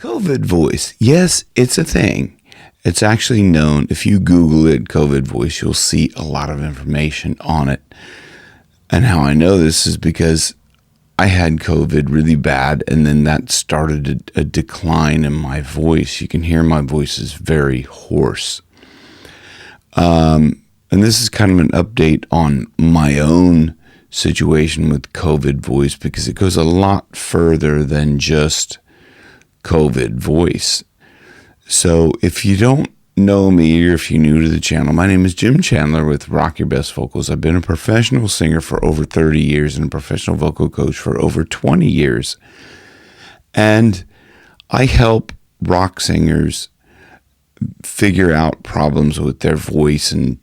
COVID voice. Yes, it's a thing. It's actually known. If you Google it, COVID voice, you'll see a lot of information on it. And how I know this is because I had COVID really bad, and then that started a decline in my voice. You can hear my voice is very hoarse. And this is kind of an update on my own situation with COVID voice, because it goes a lot further than just COVID voice. So if you don't know me, or if you're new to the channel, my name is Jim Chandler with Rock Your Best Vocals. I've been a professional singer for over 30 years and a professional vocal coach for over 20 years. And I help rock singers figure out problems with their voice and,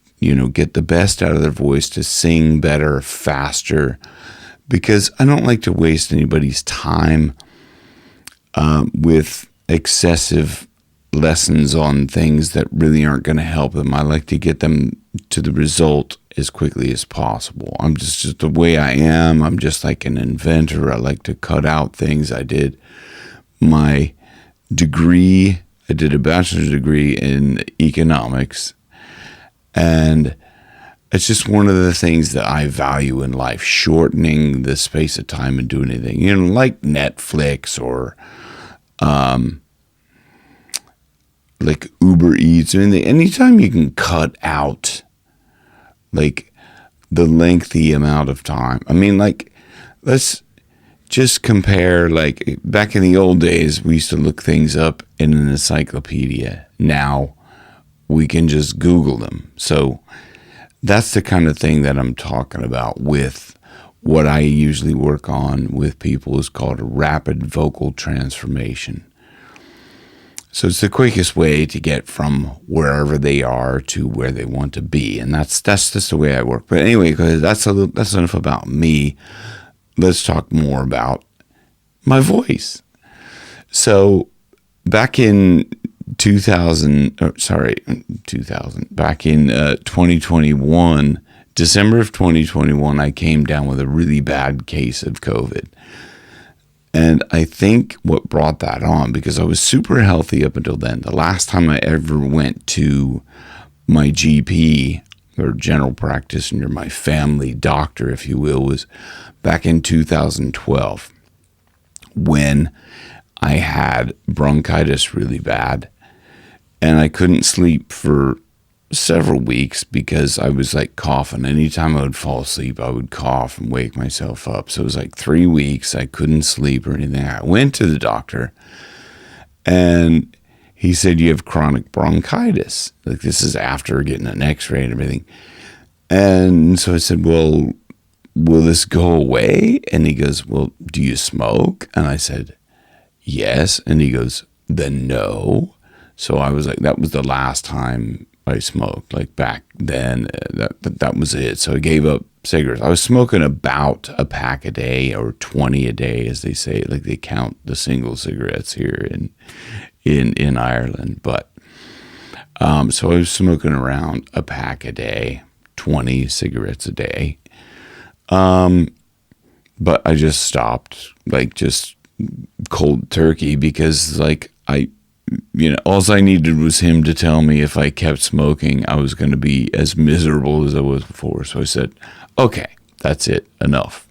get the best out of their voice to sing better, faster, because I don't like to waste anybody's time with excessive lessons on things that really aren't going to help them. I like to get them to the result as quickly as possible. I'm just the way I am. I'm just like an inventor. I like to cut out things. I did my degree. I did a bachelor's degree in economics, and it's just one of the things that I value in life, shortening the space of time and doing anything, like Netflix or like Uber Eats. Anytime you can cut out like the lengthy amount of time. Let's just compare, like back in the old days, we used to look things up in an encyclopedia. Now we can just Google them. So that's the kind of thing that I'm talking about with what I usually work on with people is called a rapid vocal transformation. So it's the quickest way to get from wherever they are to where they want to be. And that's just the way I work. But anyway, because that's enough about me. Let's talk more about my voice. So back in 2021, December of 2021, I came down with a really bad case of COVID. And I think what brought that on, because I was super healthy up until then. The last time I ever went to my GP or general practitioner, my family doctor, if you will, was back in 2012 when I had bronchitis really bad. And I couldn't sleep for several weeks because I was like coughing. Anytime I would fall asleep, I would cough and wake myself up. So it was like 3 weeks. I couldn't sleep or anything. I went to the doctor and he said, "You have chronic bronchitis." Like, this is after getting an x-ray and everything. And so I said, "Well, will this go away?" And he goes, "Well, do you smoke?" And I said, "Yes." And he goes, "Then no." So I was like, that was the last time I smoked. Like back then, that was it. So I gave up cigarettes. I was smoking about a pack a day or 20 a day, as they say. Like they count the single cigarettes here in Ireland. But so I was smoking around a pack a day, 20 cigarettes a day. But I just stopped, like just cold turkey, because like all I needed was him to tell me if I kept smoking, I was going to be as miserable as I was before. So I said, okay, that's it, enough.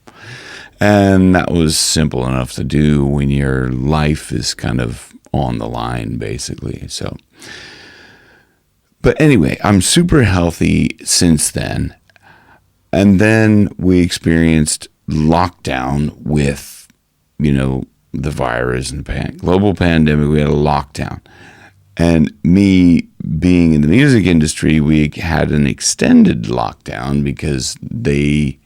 And that was simple enough to do when your life is kind of on the line, basically. So, but anyway, I'm super healthy since then. And then we experienced lockdown with, the virus and the global pandemic. We had a lockdown. And me being in the music industry, we had an extended lockdown because they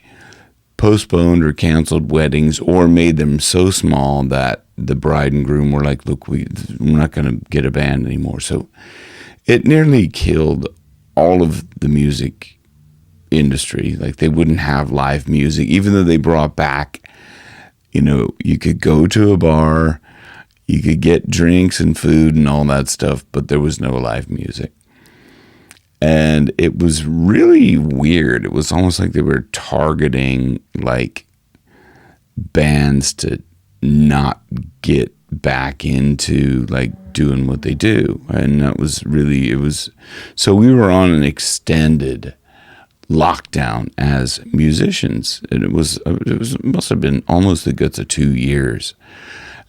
postponed or canceled weddings or made them so small that the bride and groom were like, look, we're not going to get a band anymore. So it nearly killed all of the music industry. Like they wouldn't have live music, even though they brought back, you could go to a bar, you could get drinks and food and all that stuff, but there was no live music. And it was really weird. It was almost like they were targeting like bands to not get back into like doing what they do. And that was really, so we were on an extended lockdown as musicians. And it must have been almost the guts of 2 years.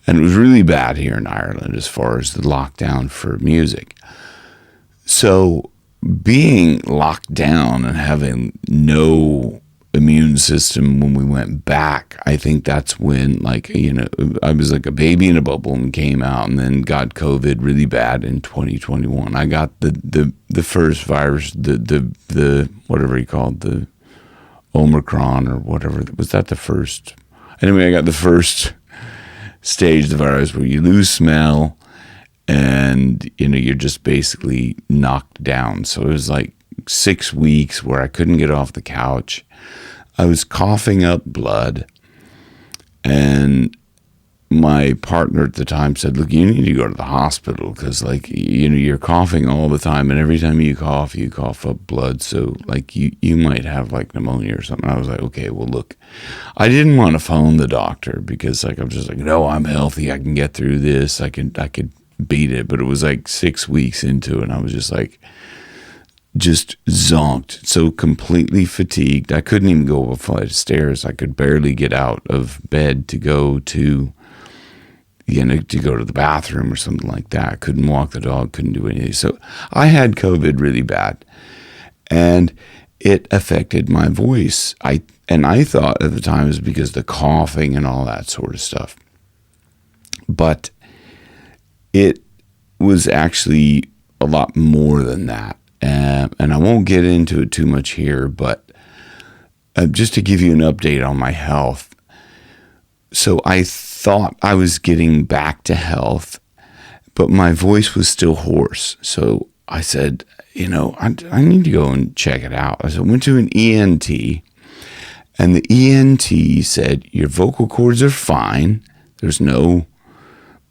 And it was really bad here in Ireland as far as the lockdown for music. So being locked down and having no immune system when we went back, I think that's when, like, I was like a baby in a bubble and came out, and then got COVID really bad in 2021. I got the first virus, the whatever you call it, the Omicron or whatever. Was that the first? Anyway, I got the first stage of the virus where you lose smell and you're just basically knocked down. So it was like 6 weeks where I couldn't get off the couch. I was coughing up blood, and my partner at the time said, look, you need to go to the hospital because, like, you're coughing all the time, and every time you cough up blood, so like you might have like pneumonia or something. I was like, okay, well, look, I didn't want to phone the doctor because, like, I'm just like, no, I'm healthy, I can get through this, I could beat it. But it was like 6 weeks into it, and I was just like, just zonked, so completely fatigued. I couldn't even go up a flight of stairs. I could barely get out of bed to go to the bathroom or something like that. I couldn't walk the dog, couldn't do anything. So I had COVID really bad, and it affected my voice. I thought at the time it was because of the coughing and all that sort of stuff. But it was actually a lot more than that. And I won't get into it too much here, but just to give you an update on my health. So I thought I was getting back to health, but my voice was still hoarse. So I said, I need to go and check it out. So I went to an ENT, and the ENT said, your vocal cords are fine. There's no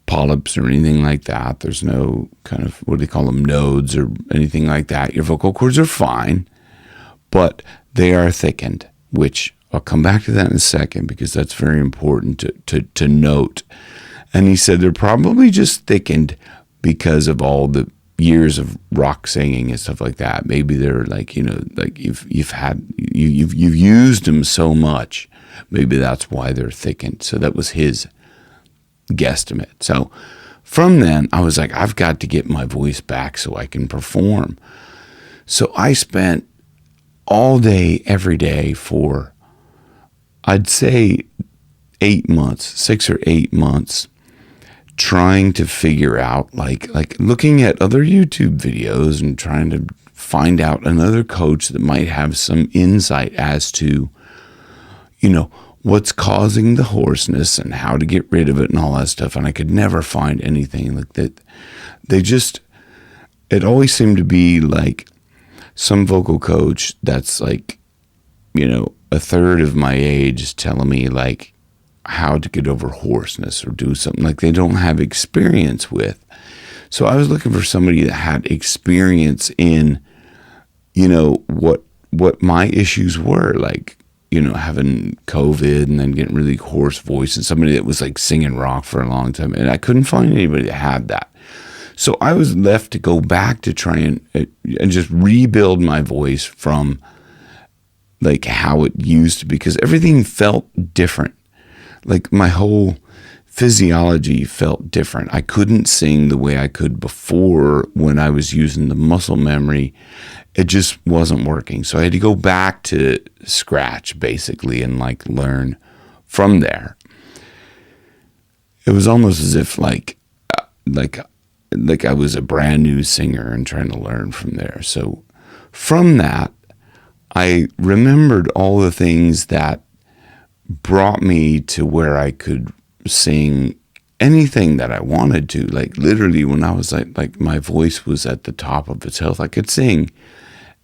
polyps or anything like that. There's no kind of, what do they call them, nodes or anything like that. Your vocal cords are fine, but they are thickened, which I'll come back to that in a second because that's very important to note. And he said they're probably just thickened because of all the years of rock singing and stuff like that. Maybe they're like, like you've used them so much. Maybe that's why they're thickened. So that was his guesstimate. So from then I was like, I've got to get my voice back so I can perform. So I spent all day, every day for, I'd say 8 months, 6 or 8 months, trying to figure out, like looking at other YouTube videos and trying to find out another coach that might have some insight as to, what's causing the hoarseness and how to get rid of it and all that stuff. And I could never find anything like that. It always seemed to be like some vocal coach that's like, a third of my age is telling me like how to get over hoarseness or do something like they don't have experience with. So I was looking for somebody that had experience in, what my issues were, like, having COVID and then getting really hoarse voice, and somebody that was like singing rock for a long time. And I couldn't find anybody that had that. So I was left to go back to try and just rebuild my voice from like how it used to be, because everything felt different. Like my whole physiology felt different. I couldn't sing the way I could before when I was using the muscle memory. It just wasn't working. So I had to go back to scratch basically and like learn from there. It was almost as if like I was a brand new singer and trying to learn from there. So from that, I remembered all the things that brought me to where I could sing anything that I wanted to. Like literally when I was like my voice was at the top of its health, I could sing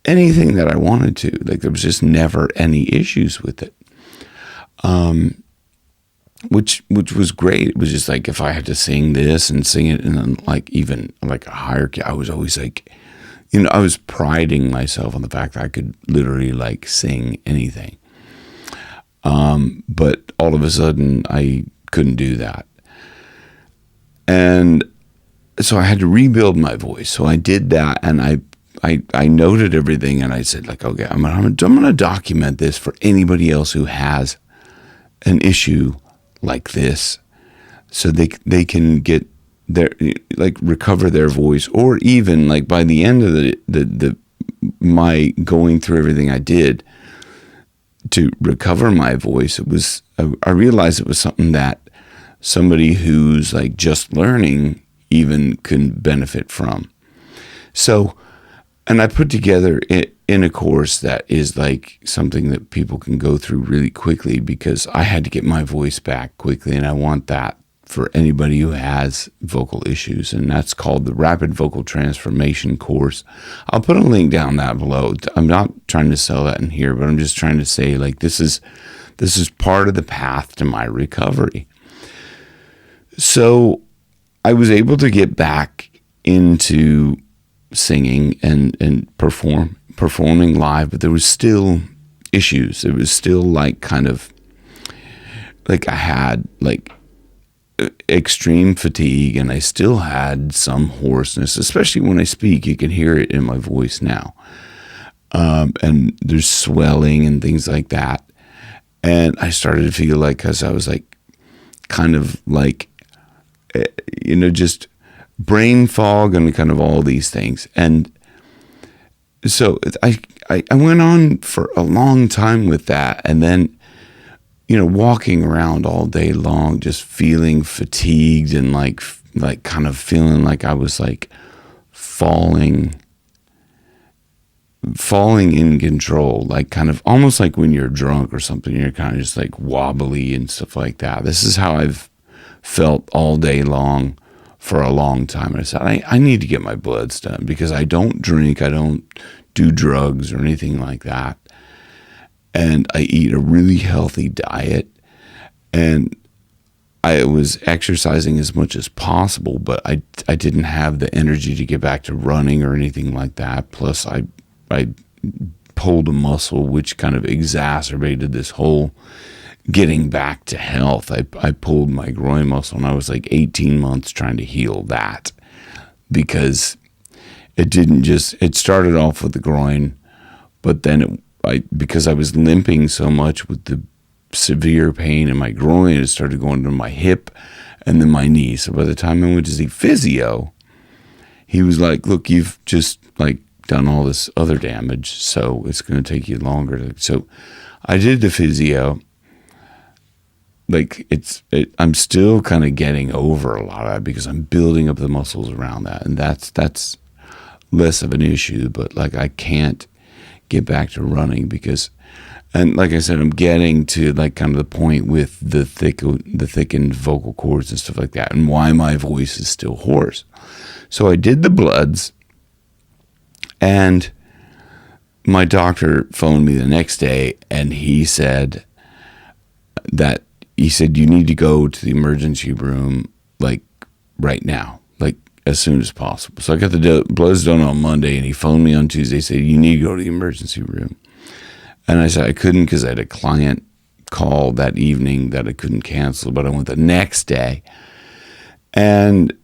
anything that I wanted to. Like there was just never any issues with it. Which was great. It was just like if I had to sing this and sing it in like even like a higher key, I was always like, I was priding myself on the fact that I could literally like sing anything. But all of a sudden I couldn't do that. And so I had to rebuild my voice. So I did that, and I noted everything, and I said, like, okay, I'm going to document this for anybody else who has an issue like this, so they can get their, like, recover their voice, or even like by the end of the my going through everything I did to recover my voice, I realized it was something that somebody who's like just learning even can benefit from. So, and I put together in a course that is like something that people can go through really quickly, because I had to get my voice back quickly, and I want that for anybody who has vocal issues, and that's called the Rapid Vocal Transformation course. I'll put a link down that below. I'm not trying to sell that in here, but I'm just trying to say, like, this is part of the path to my recovery. So I was able to get back into singing and performing live, but there was still issues. It was still like kind of like I had like extreme fatigue, and I still had some hoarseness, especially when I speak. You can hear it in my voice now. And there's swelling and things like that. And I started to feel like, because I was like kind of like, just brain fog and kind of all these things. And so I went on for a long time with that. And then, walking around all day long, just feeling fatigued and like kind of feeling like I was like falling in control, like kind of almost like when you're drunk or something, you're kind of just like wobbly and stuff like that. This is how I've felt all day long for a long time. And I said, I need to get my bloods done, because I don't drink, I don't do drugs or anything like that. And I eat a really healthy diet, and I was exercising as much as possible, but I didn't have the energy to get back to running or anything like that. Plus I pulled a muscle, which kind of exacerbated this whole getting back to health. I pulled my groin muscle, and I was like 18 months trying to heal that, because it started off with the groin, but then because I was limping so much with the severe pain in my groin, it started going to my hip and then my knee. So by the time I went to see physio, he was like, look, you've just like done all this other damage, so it's going to take you longer. So I did the physio. Like I'm still kind of getting over a lot of that, because I'm building up the muscles around that. And that's less of an issue, but like I can't get back to running because, and like I said, I'm getting to like kind of the point with the thickened vocal cords and stuff like that, and why my voice is still hoarse. So I did the bloods, and my doctor phoned me the next day, and he said you need to go to the emergency room like right now, like as soon as possible. So I got the bloods done on Monday, and he phoned me on Tuesday, said, you need to go to the emergency room. And I said I couldn't, because I had a client call that evening that I couldn't cancel, but I went the next day. And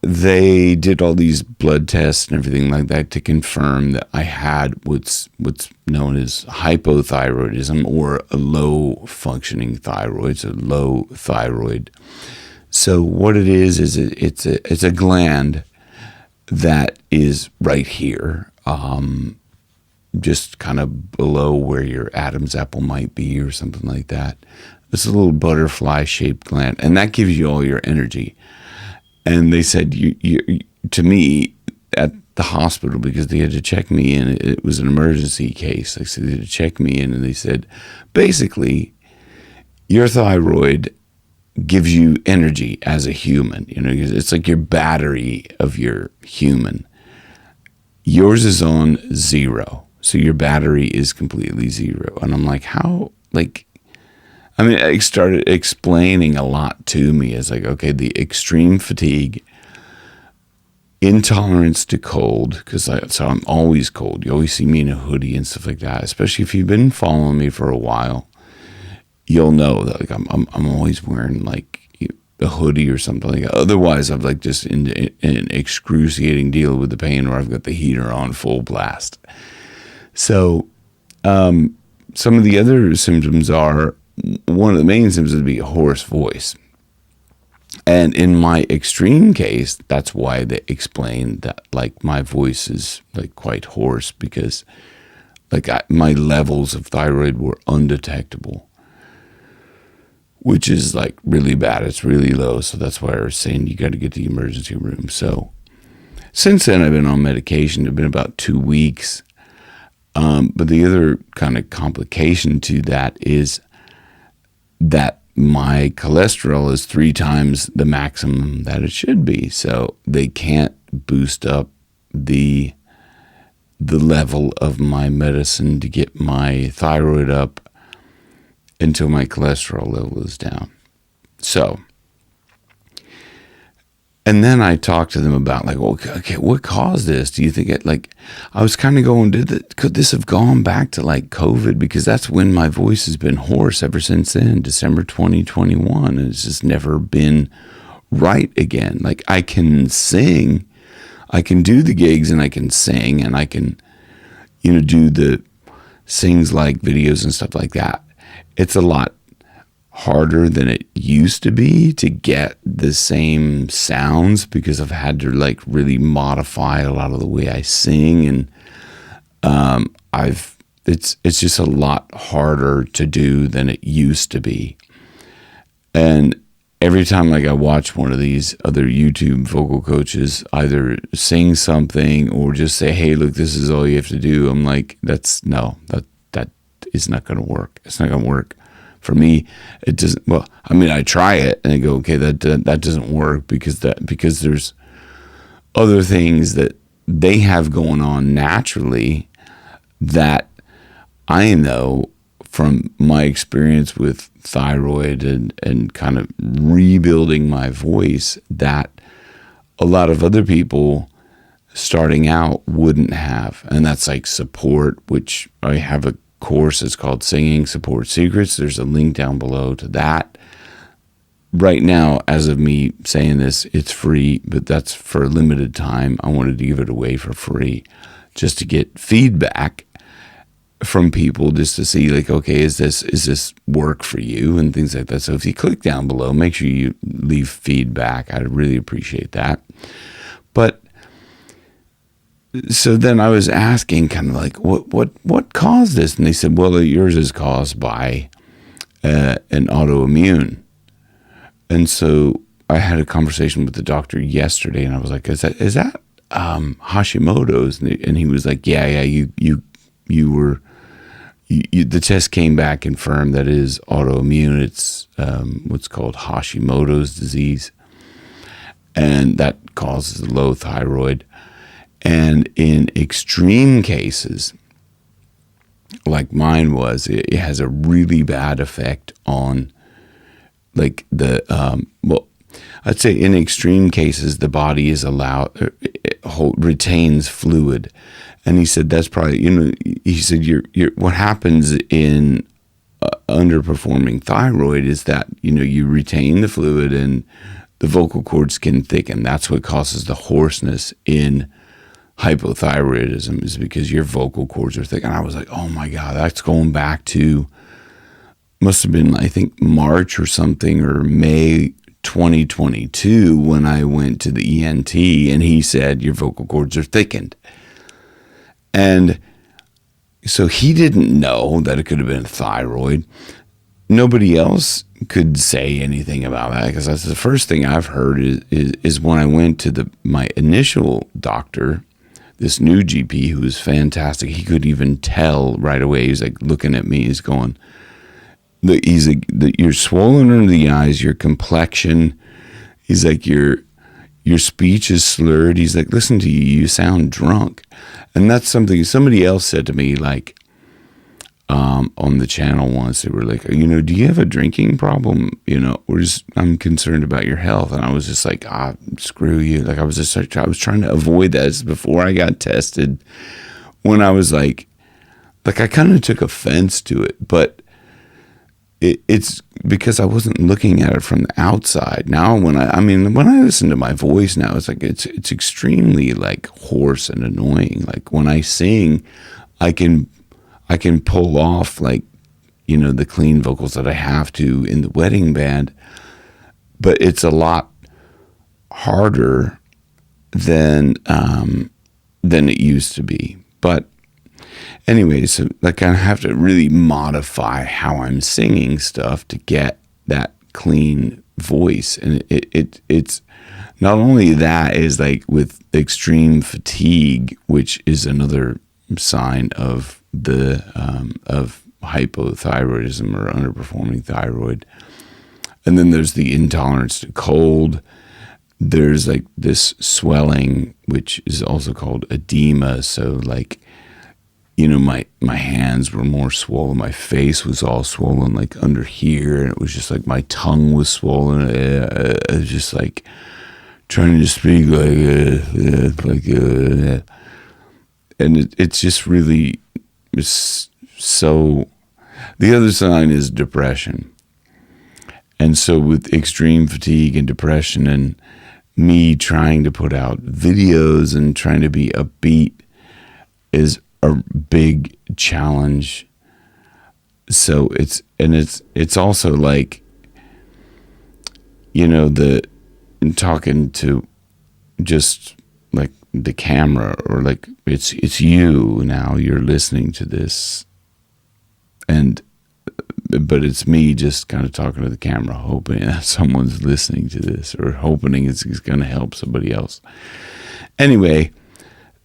they did all these blood tests and everything like that to confirm that I had what's known as hypothyroidism, or a low functioning thyroid, so low thyroid. So what it is it's a gland that is right here, just kind of below where your Adam's apple might be or something like that. It's a little butterfly-shaped gland, and that gives you all your energy. And they said you to me at the hospital, because they had to check me in. It was an emergency case. They said they had to check me in, and they said, basically, your thyroid gives you energy as a human. It's like your battery of your human. Yours is on 0. So your battery is completely 0. And I'm like, how? Like, I mean, it started explaining a lot to me. It's like, okay, the extreme fatigue, intolerance to cold, so I'm always cold. You always see me in a hoodie and stuff like that. Especially if you've been following me for a while, you'll know that like I'm always wearing like a hoodie or something like that. Otherwise, I'm like just in an excruciating deal with the pain where I've got the heater on full blast. So some of the other symptoms are, one of the main symptoms would be a hoarse voice. And in my extreme case, that's why they explained that, like, my voice is like quite hoarse because like my levels of thyroid were undetectable, which is like really bad. It's really low. So that's why I was saying you got to get to the emergency room. So since then, I've been on medication. It's been about 2 weeks. But the other kind of complication to that is that my cholesterol is 3 times the maximum that it should be. So they can't boost up the level of my medicine to get my thyroid up until my cholesterol level is down. So, and then I talked to them about like, well, okay, what caused this? Do you think it, like, I was kind of going, could this have gone back to like COVID? Because that's when my voice has been hoarse ever since then, December 2021. And it's just never been right again. Like, I can sing, I can do the gigs and I can sing and I can, do the sings like videos and stuff like that. It's a lot harder than it used to be to get the same sounds because I've had to like really modify a lot of the way I sing, and it's just a lot harder to do than it used to be. And every time like I watch one of these other YouTube vocal coaches either sing something or just say, hey, look, this is all you have to do, I'm like, that is not going to work. It's not going to work. For me, it doesn't. Well, I mean, I try it and I go, okay, that doesn't work because there's other things that they have going on naturally that I know from my experience with thyroid and kind of rebuilding my voice that a lot of other people starting out wouldn't have, and that's like support, which I have a course. It's called Singing Support Secrets. There's a link down below to that. Right now, as of me saying this, it's free, but that's for a limited time. I wanted to give it away for free just to get feedback from people, just to see like, okay, is this work for you and things like that. So if you click down below, make sure you leave feedback. I'd really appreciate that. But so then I was asking kind of like, what caused this? And they said, well, yours is caused by an autoimmune. And so I had a conversation with the doctor yesterday, and I was like, is that Hashimoto's? And he was like, yeah, you were, the test came back, confirmed that it is autoimmune. It's what's called Hashimoto's disease, and that causes low thyroid. And in extreme cases, like mine was, it has a really bad effect on like the, I'd say in extreme cases, the body is retains fluid. And he said, that's probably, he said, what happens in underperforming thyroid is that, you retain the fluid and the vocal cords can thicken. That's what causes the hoarseness in hypothyroidism, is because your vocal cords are thick. And I was like, oh my God, that's going back to, must have been, I think, March or something, or May 2022, when I went to the ENT and he said, your vocal cords are thickened. And so he didn't know that it could have been thyroid. Nobody else could say anything about that, because that's the first thing I've heard is when I went to my initial doctor, this new GP who was fantastic. He could even tell right away. He's like looking at me. He's going, he's like, you're swollen under the eyes, your complexion. He's like, your speech is slurred. He's like, listen to you, you sound drunk. And that's something somebody else said to me, like, on the channel once. They were like, do you have a drinking problem? I'm concerned about your health. And I was just like, screw you. Like, I was trying to avoid that before I got tested. When I was like I kind of took offense to it, but it's because I wasn't looking at it from the outside. Now, when I listen to my voice now, it's like it's extremely like hoarse and annoying. Like when I sing, I can pull off like, you know, the clean vocals that I have to in the wedding band, but it's a lot harder than it used to be. But anyway, so I kind of have to really modify how I'm singing stuff to get that clean voice. And it's not only that, is like with extreme fatigue, which is another sign of the of hypothyroidism or underperforming thyroid. And then there's the intolerance to cold. There's like this swelling, which is also called edema. So like, you know, my hands were more swollen. My face was all swollen, like under here. And it was just like my tongue was swollen. I was just like trying to speak and it's just really, it's so. The other sign is depression. And so with extreme fatigue and depression and me trying to put out videos and trying to be upbeat is a big challenge. So it's also like, you know, talking to just like the camera, or like it's you now, you're listening to this, but it's me just kind of talking to the camera, hoping that someone's listening to this, or hoping it's going to help somebody else. Anyway,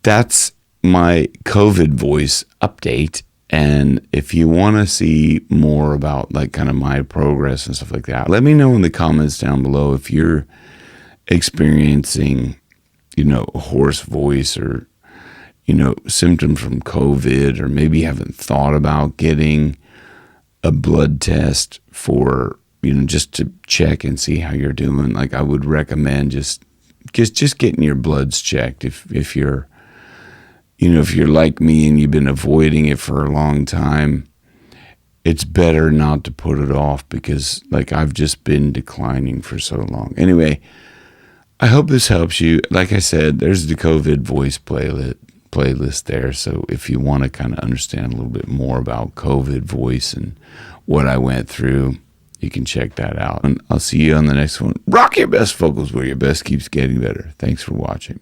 that's my COVID voice update. And if you want to see more about like kind of my progress and stuff like that, let me know in the comments down below if you're experiencing, you know, a hoarse voice, or, you know, symptoms from COVID, or maybe haven't thought about getting a blood test for, you know, just to check and see how you're doing. Like I would recommend just getting your bloods checked if you're, you know, if you're like me and you've been avoiding it for a long time. It's better not to put it off, because like I've just been declining for so long. Anyway, I hope this helps you. Like I said, there's the COVID voice playlist there. So if you want to kind of understand a little bit more about COVID voice and what I went through, you can check that out. And I'll see you on the next one. Rock your best vocals where your best keeps getting better. Thanks for watching.